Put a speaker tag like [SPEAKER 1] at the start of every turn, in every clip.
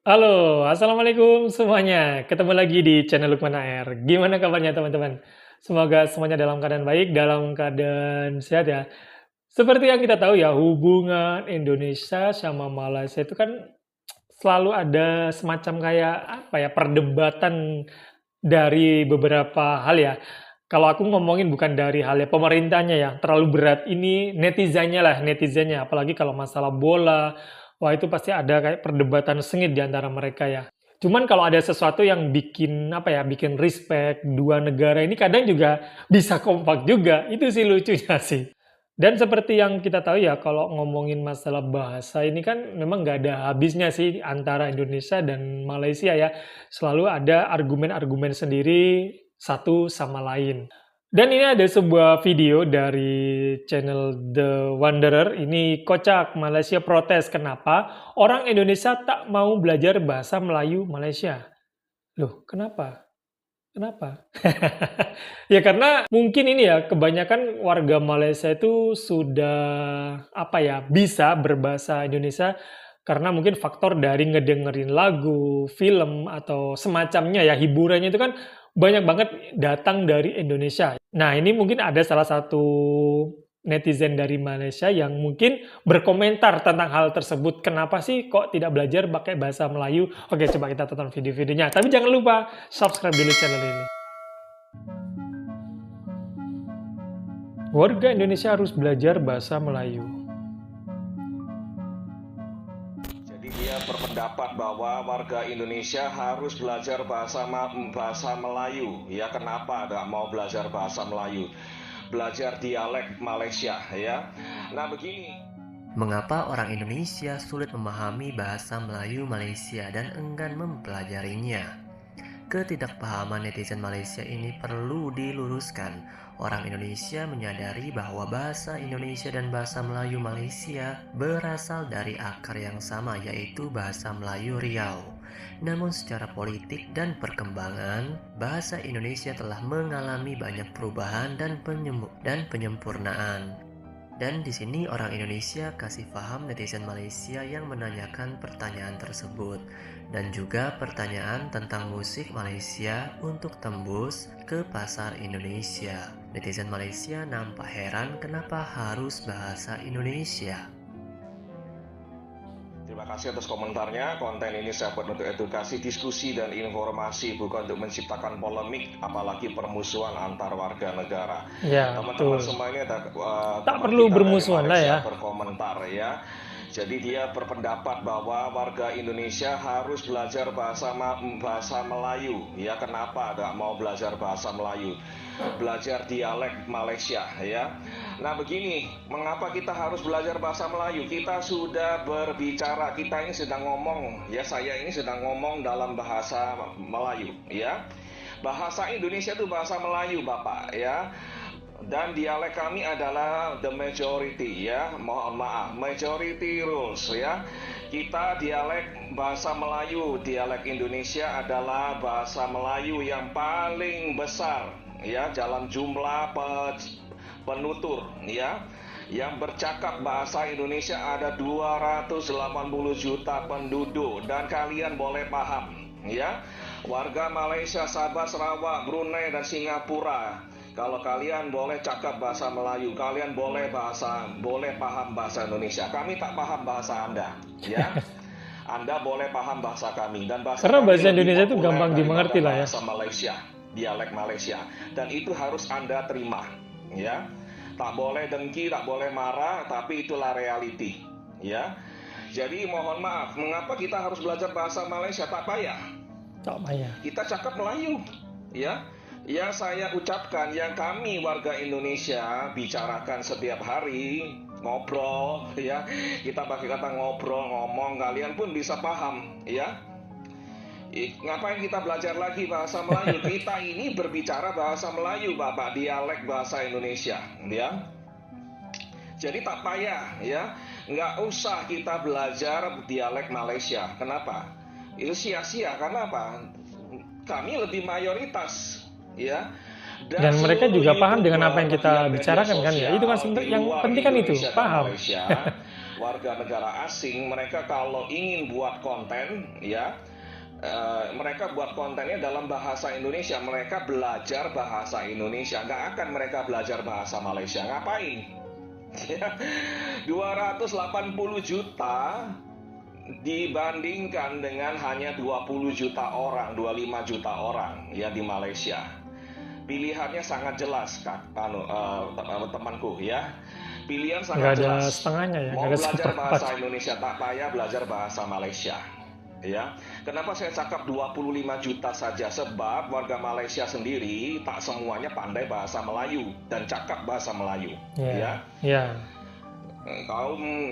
[SPEAKER 1] Halo, assalamualaikum semuanya. Ketemu lagi di channel Lukman AR. Gimana kabarnya teman-teman? Semoga semuanya dalam keadaan baik, dalam keadaan sehat ya. Seperti yang kita tahu ya, hubungan Indonesia sama Malaysia itu kan selalu ada semacam kayak apa ya, perdebatan dari beberapa hal ya. Kalau aku ngomongin bukan dari hal ya pemerintahnya ya, terlalu berat. Ini netizennya lah, netizennya. Apalagi kalau masalah bola, wah itu pasti ada kayak perdebatan sengit di antara mereka ya. Cuman kalau ada sesuatu yang bikin apa ya, bikin respect dua negara ini kadang juga bisa kompak juga. Itu sih lucunya sih. Dan seperti yang kita tahu ya, kalau ngomongin masalah bahasa ini kan memang nggak ada habisnya sih antara Indonesia dan Malaysia ya. Selalu ada argumen-argumen sendiri satu sama lain. Dan ini ada sebuah video dari channel The Wanderer. Ini kocak, Malaysia protes. Kenapa? Orang Indonesia tak mau belajar bahasa Melayu Malaysia. Loh, kenapa? Kenapa? Ya karena mungkin ini ya, kebanyakan warga Malaysia itu sudah, apa ya, bisa berbahasa Indonesia karena mungkin faktor dari ngedengerin lagu, film, atau semacamnya ya, hiburannya itu kan banyak banget datang dari Indonesia. Nah, ini mungkin ada salah satu netizen dari Malaysia yang mungkin berkomentar tentang hal tersebut. Kenapa sih kok tidak belajar pakai bahasa Melayu? Oke, coba kita tonton video-videonya. Tapi jangan lupa subscribe dulu channel ini. Warga Indonesia harus belajar bahasa Melayu.
[SPEAKER 2] Jadi dia berpendapat bahwa warga Indonesia harus belajar bahasa Melayu. Ya, kenapa nggak mau belajar bahasa Melayu? Belajar dialek Malaysia, ya. Nah, begini.
[SPEAKER 3] Mengapa orang Indonesia sulit memahami bahasa Melayu Malaysia dan enggan mempelajarinya? Ketidakpahaman netizen Malaysia ini perlu diluruskan. Orang Indonesia menyadari bahwa bahasa Indonesia dan bahasa Melayu Malaysia berasal dari akar yang sama, yaitu bahasa Melayu Riau. Namun secara politik dan perkembangan, bahasa Indonesia telah mengalami banyak perubahan dan penyempurnaan. Dan di sini orang Indonesia kasih paham netizen Malaysia yang menanyakan pertanyaan tersebut, dan juga pertanyaan tentang musik Malaysia untuk tembus ke pasar Indonesia. Netizen Malaysia nampak heran kenapa harus bahasa Indonesia.
[SPEAKER 2] Terima kasih atas komentarnya. Konten ini saya buat untuk edukasi, diskusi, dan informasi, bukan untuk menciptakan polemik, apalagi permusuhan antar warga negara.
[SPEAKER 1] Ya,
[SPEAKER 2] Teman-teman
[SPEAKER 1] betul.
[SPEAKER 2] semua ini ada
[SPEAKER 1] Tak
[SPEAKER 2] teman
[SPEAKER 1] perlu
[SPEAKER 2] kita dari
[SPEAKER 1] bermusuhan lah ya.
[SPEAKER 2] Malaysia berkomentar, ya. Jadi dia berpendapat bahwa warga Indonesia harus belajar bahasa Melayu. Ya, kenapa nggak mau belajar bahasa Melayu? Belajar dialek Malaysia, ya. Nah, begini, mengapa kita harus belajar bahasa Melayu? Kita sudah berbicara, kita ini sedang ngomong, ya, saya ini sedang ngomong dalam bahasa Melayu, ya. Bahasa Indonesia itu bahasa Melayu, Bapak, ya. Dan dialek kami adalah the majority, ya. Mohon maaf, majority rules, ya. Kita dialek bahasa Melayu, dialek Indonesia adalah bahasa Melayu yang paling besar, ya, dalam jumlah penutur, ya. Yang bercakap bahasa Indonesia ada 280 juta penduduk, dan kalian boleh paham, ya. Warga Malaysia, Sabah, Sarawak, Brunei, dan Singapura, kalau kalian boleh cakap bahasa Melayu, kalian boleh paham bahasa Indonesia. Kami tak paham bahasa Anda, ya. Anda boleh paham bahasa kami, dan bahasa
[SPEAKER 1] Karena
[SPEAKER 2] kami
[SPEAKER 1] bahasa
[SPEAKER 2] lebih
[SPEAKER 1] Indonesia itu
[SPEAKER 2] populer
[SPEAKER 1] gampang
[SPEAKER 2] daripada
[SPEAKER 1] dimengerti lah ya.
[SPEAKER 2] bahasa Malaysia, dialek Malaysia. Dan itu harus Anda terima, ya. Tak boleh dengki, tak boleh marah, tapi itulah reality, ya. Jadi mohon maaf, mengapa kita harus belajar bahasa Malaysia? Tak payah.
[SPEAKER 1] Tak payah.
[SPEAKER 2] Kita cakap Melayu, ya. Yang saya ucapkan, yang kami warga Indonesia bicarakan setiap hari, ngobrol, ya. Kita pakai kata ngobrol, ngomong, kalian pun bisa paham, ya. Ngapain kita belajar lagi bahasa Melayu? Kita ini berbicara bahasa Melayu, Bapak, dialek bahasa Indonesia, ya. Jadi tak payah, ya. Nggak usah kita belajar dialek Malaysia. Kenapa? Itu sia-sia, karena apa? Kami lebih mayoritas, ya.
[SPEAKER 1] Dan mereka juga paham dengan apa yang kita bicarakan kan ya. Itu kan yang penting kan itu, paham.
[SPEAKER 2] warga negara asing, mereka kalau ingin buat konten, ya, mereka buat kontennya dalam bahasa Indonesia. Mereka belajar bahasa Indonesia, nggak akan mereka belajar bahasa Malaysia. Ngapain? 280 juta dibandingkan dengan hanya 20 juta orang, 25 juta orang ya di Malaysia. Pilihannya sangat jelas, temanku ya. Pilihan sangat
[SPEAKER 1] Nggak ada
[SPEAKER 2] jelas.
[SPEAKER 1] setengahnya ya,
[SPEAKER 2] Mau
[SPEAKER 1] nggak ada
[SPEAKER 2] belajar
[SPEAKER 1] seperempat.
[SPEAKER 2] bahasa Indonesia, tak payah belajar bahasa Malaysia. Ya, kenapa saya cakap 25 juta saja? Sebab warga Malaysia sendiri tak semuanya pandai bahasa Melayu dan cakap bahasa Melayu. Ya,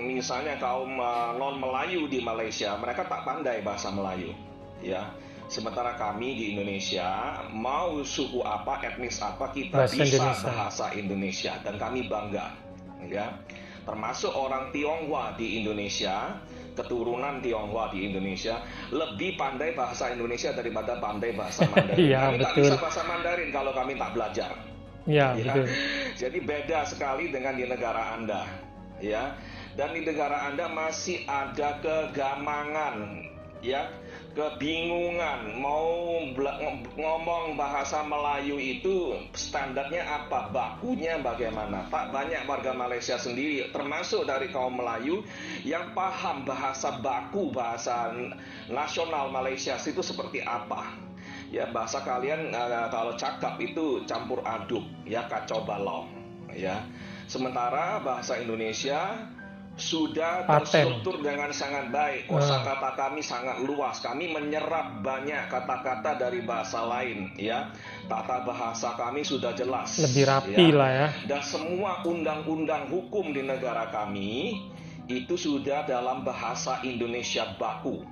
[SPEAKER 2] misalnya kaum non Melayu di Malaysia, mereka tak pandai bahasa Melayu. Ya, sementara kami di Indonesia, mau suku apa, etnis apa, kita
[SPEAKER 1] Bahasa
[SPEAKER 2] bisa
[SPEAKER 1] Indonesia.
[SPEAKER 2] bahasa Indonesia dan kami bangga. Ya, termasuk orang Tionghoa di Indonesia, keturunan Tionghoa di Indonesia lebih pandai bahasa Indonesia daripada pandai bahasa Mandarin.
[SPEAKER 1] Iya,
[SPEAKER 2] Kami tak
[SPEAKER 1] betul.
[SPEAKER 2] bisa bahasa Mandarin kalau kami tak belajar.
[SPEAKER 1] Iya,
[SPEAKER 2] Ya,
[SPEAKER 1] betul.
[SPEAKER 2] jadi beda sekali dengan di negara Anda, ya. Dan di negara Anda masih ada kegamangan, ya, kebingungan mau ngomong bahasa Melayu itu standarnya apa, bakunya bagaimana. Tak banyak warga Malaysia sendiri, termasuk dari kaum Melayu, yang paham bahasa baku, bahasa nasional Malaysia itu seperti apa. Ya, bahasa kalian kalau cakap itu campur aduk, ya, kacau balau, ya. Sementara bahasa Indonesia sudah
[SPEAKER 1] Paten.
[SPEAKER 2] terstruktur dengan sangat baik. Kosakata kami sangat luas. Kami menyerap banyak kata-kata dari bahasa lain, ya. Tata bahasa kami sudah jelas.
[SPEAKER 1] Lebih rapi
[SPEAKER 2] ya.
[SPEAKER 1] lah ya.
[SPEAKER 2] Dan semua undang-undang hukum di negara kami itu sudah dalam bahasa Indonesia baku,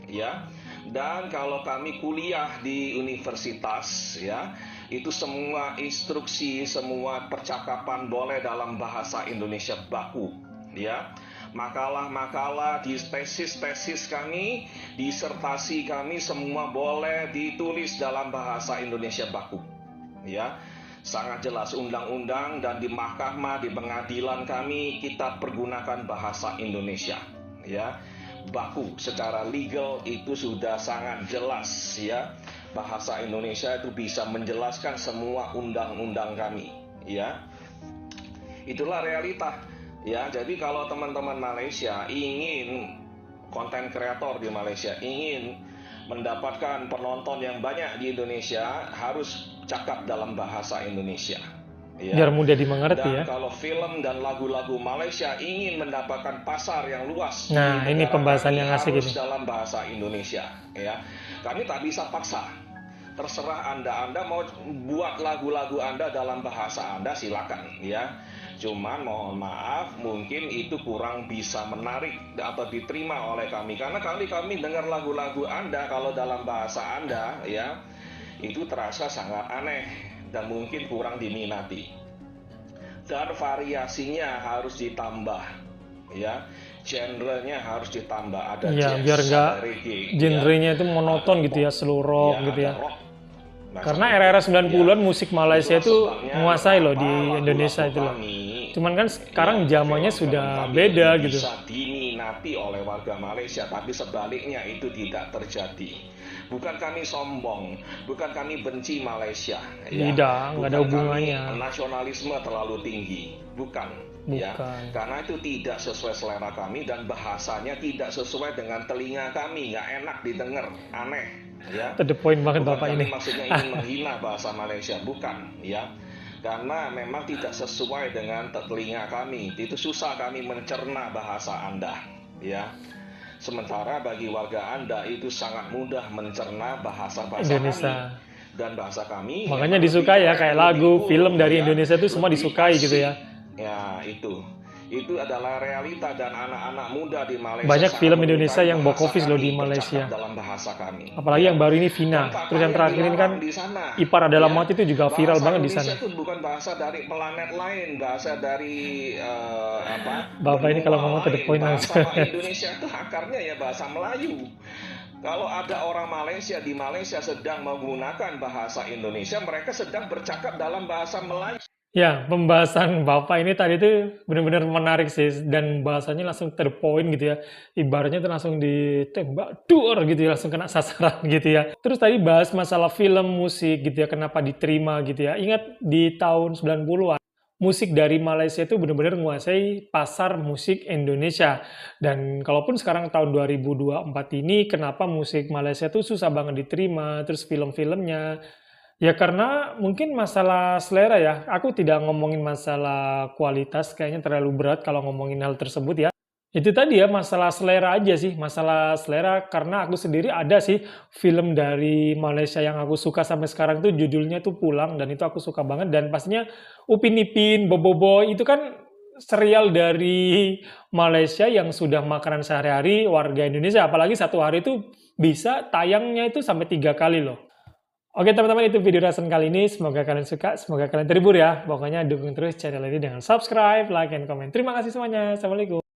[SPEAKER 2] ya. Dan kalau kami kuliah di universitas, ya, itu semua instruksi, semua percakapan boleh dalam bahasa Indonesia baku, ya. Makalah-makalah di tesis kami, disertasi kami semua boleh ditulis dalam bahasa Indonesia baku, ya. Sangat jelas undang-undang, dan di mahkamah, di pengadilan kami kita pergunakan bahasa Indonesia, ya. Baku secara legal itu sudah sangat jelas, ya. Bahasa Indonesia itu bisa menjelaskan semua undang-undang kami, ya. Itulah realita, ya. Jadi kalau teman-teman Malaysia ingin, konten kreator di Malaysia ingin mendapatkan penonton yang banyak di Indonesia, harus cakap dalam bahasa Indonesia, ya.
[SPEAKER 1] Biar mudah dimengerti
[SPEAKER 2] Dan
[SPEAKER 1] ya.
[SPEAKER 2] kalau film dan lagu-lagu Malaysia ingin mendapatkan pasar yang luas,
[SPEAKER 1] Nah,
[SPEAKER 2] di
[SPEAKER 1] ini
[SPEAKER 2] negara
[SPEAKER 1] pembahasan
[SPEAKER 2] kami
[SPEAKER 1] yang asik
[SPEAKER 2] harus
[SPEAKER 1] ini.
[SPEAKER 2] dalam bahasa Indonesia, ya. Kami tak bisa paksa. Terserah Anda mau buat lagu-lagu Anda dalam bahasa Anda, silakan, ya. Cuman mohon maaf, mungkin itu kurang bisa menarik atau diterima oleh kami, karena kami dengar lagu-lagu Anda kalau dalam bahasa Anda, ya, itu terasa sangat aneh dan mungkin kurang diminati. Dan variasinya harus ditambah, ya. Genrenya harus ditambah, ada
[SPEAKER 1] Iya,
[SPEAKER 2] jazz,
[SPEAKER 1] biar nggak
[SPEAKER 2] ada reggae,
[SPEAKER 1] genrenya
[SPEAKER 2] ya.
[SPEAKER 1] itu monoton
[SPEAKER 2] Ada
[SPEAKER 1] gitu ya,
[SPEAKER 2] pop,
[SPEAKER 1] slow rock
[SPEAKER 2] ya,
[SPEAKER 1] gitu
[SPEAKER 2] ada
[SPEAKER 1] ya.
[SPEAKER 2] rock. Nah,
[SPEAKER 1] Karena
[SPEAKER 2] seperti
[SPEAKER 1] era-era
[SPEAKER 2] itu,
[SPEAKER 1] 90-an
[SPEAKER 2] ya.
[SPEAKER 1] musik Malaysia
[SPEAKER 2] Itulah
[SPEAKER 1] itu
[SPEAKER 2] sebabnya
[SPEAKER 1] menguasai loh di
[SPEAKER 2] kenapa
[SPEAKER 1] Indonesia
[SPEAKER 2] lagu-lagu
[SPEAKER 1] itu loh.
[SPEAKER 2] kami,
[SPEAKER 1] Cuman kan sekarang
[SPEAKER 2] ya,
[SPEAKER 1] zamannya
[SPEAKER 2] film-film
[SPEAKER 1] sudah
[SPEAKER 2] kami
[SPEAKER 1] beda
[SPEAKER 2] itu
[SPEAKER 1] gitu.
[SPEAKER 2] bisa diminati oleh warga Malaysia, tapi sebaliknya itu tidak terjadi. Bukan kami sombong, bukan kami benci Malaysia, ya.
[SPEAKER 1] Tidak, nggak ada
[SPEAKER 2] Bukan
[SPEAKER 1] hubungannya.
[SPEAKER 2] kami nasionalisme terlalu tinggi, bukan. Ya,
[SPEAKER 1] Bukan.
[SPEAKER 2] karena itu tidak sesuai selera kami dan bahasanya tidak sesuai dengan telinga kami, nggak enak didengar, aneh, ya.
[SPEAKER 1] To the point banget
[SPEAKER 2] Bukan
[SPEAKER 1] Bapak
[SPEAKER 2] kami
[SPEAKER 1] ini.
[SPEAKER 2] maksudnya ingin menghina bahasa Malaysia, bukan, ya. Karena memang tidak sesuai dengan telinga kami, itu susah kami mencerna bahasa Anda, ya. Sementara bagi warga Anda itu sangat mudah mencerna bahasa-bahasa
[SPEAKER 1] Indonesia.
[SPEAKER 2] kami dan bahasa kami.
[SPEAKER 1] Makanya
[SPEAKER 2] memang
[SPEAKER 1] disukai ya,
[SPEAKER 2] lebih
[SPEAKER 1] kayak
[SPEAKER 2] keren,
[SPEAKER 1] lagu,
[SPEAKER 2] lebih
[SPEAKER 1] film
[SPEAKER 2] cool,
[SPEAKER 1] dari
[SPEAKER 2] ya.
[SPEAKER 1] Indonesia itu semua
[SPEAKER 2] Lebih
[SPEAKER 1] disukai gitu
[SPEAKER 2] asik.
[SPEAKER 1] ya.
[SPEAKER 2] Ya, itu adalah realita, dan anak-anak muda di Malaysia
[SPEAKER 1] Banyak
[SPEAKER 2] sangat
[SPEAKER 1] film
[SPEAKER 2] menyukai
[SPEAKER 1] Indonesia yang box
[SPEAKER 2] bahasa
[SPEAKER 1] office loh di
[SPEAKER 2] kami,
[SPEAKER 1] Malaysia.
[SPEAKER 2] bercakap dalam bahasa kami.
[SPEAKER 1] Apalagi
[SPEAKER 2] Ya.
[SPEAKER 1] yang baru ini
[SPEAKER 2] Dan
[SPEAKER 1] Vina.
[SPEAKER 2] tak
[SPEAKER 1] Terus yang
[SPEAKER 2] payah
[SPEAKER 1] terakhir ini kan
[SPEAKER 2] dilarang di sana.
[SPEAKER 1] Ipar Adalah
[SPEAKER 2] Ya.
[SPEAKER 1] Mati itu juga viral
[SPEAKER 2] Bahasa
[SPEAKER 1] banget di
[SPEAKER 2] Indonesia
[SPEAKER 1] sana.
[SPEAKER 2] itu bukan bahasa dari planet lain, bahasa dari
[SPEAKER 1] Bapak ini kalau
[SPEAKER 2] benua
[SPEAKER 1] ngomong to the
[SPEAKER 2] lain.
[SPEAKER 1] point
[SPEAKER 2] Bahasa
[SPEAKER 1] langsung.
[SPEAKER 2] Indonesia itu akarnya ya bahasa Melayu. Kalau ada orang Malaysia di Malaysia sedang menggunakan bahasa Indonesia, mereka sedang bercakap dalam bahasa Melayu.
[SPEAKER 1] Ya, pembahasan Bapak ini tadi tuh bener-bener menarik sih dan bahasanya langsung to the point gitu ya. Ibaratnya tuh langsung ditembak duor gitu ya, langsung kena sasaran gitu ya. Terus tadi bahas masalah film, musik gitu ya, kenapa diterima gitu ya. Ingat di tahun 90-an, musik dari Malaysia itu bener-bener menguasai pasar musik Indonesia. Dan kalaupun sekarang tahun 2024 ini, kenapa musik Malaysia tuh susah banget diterima, terus film-filmnya, ya karena mungkin masalah selera ya, aku tidak ngomongin masalah kualitas kayaknya terlalu berat kalau ngomongin hal tersebut ya. Itu tadi ya masalah selera aja sih, masalah selera karena aku sendiri ada sih film dari Malaysia yang aku suka sampai sekarang tuh judulnya tuh Pulang dan itu aku suka banget dan pastinya Upin Ipin, Bobo itu kan serial dari Malaysia yang sudah makanan sehari-hari warga Indonesia, apalagi satu hari itu bisa tayangnya itu sampai 3 kali loh. Oke teman-teman, itu video reaction kali ini, semoga kalian suka, semoga kalian terhibur ya. Pokoknya dukung terus channel ini dengan subscribe, like, and comment. Terima kasih semuanya, assalamualaikum.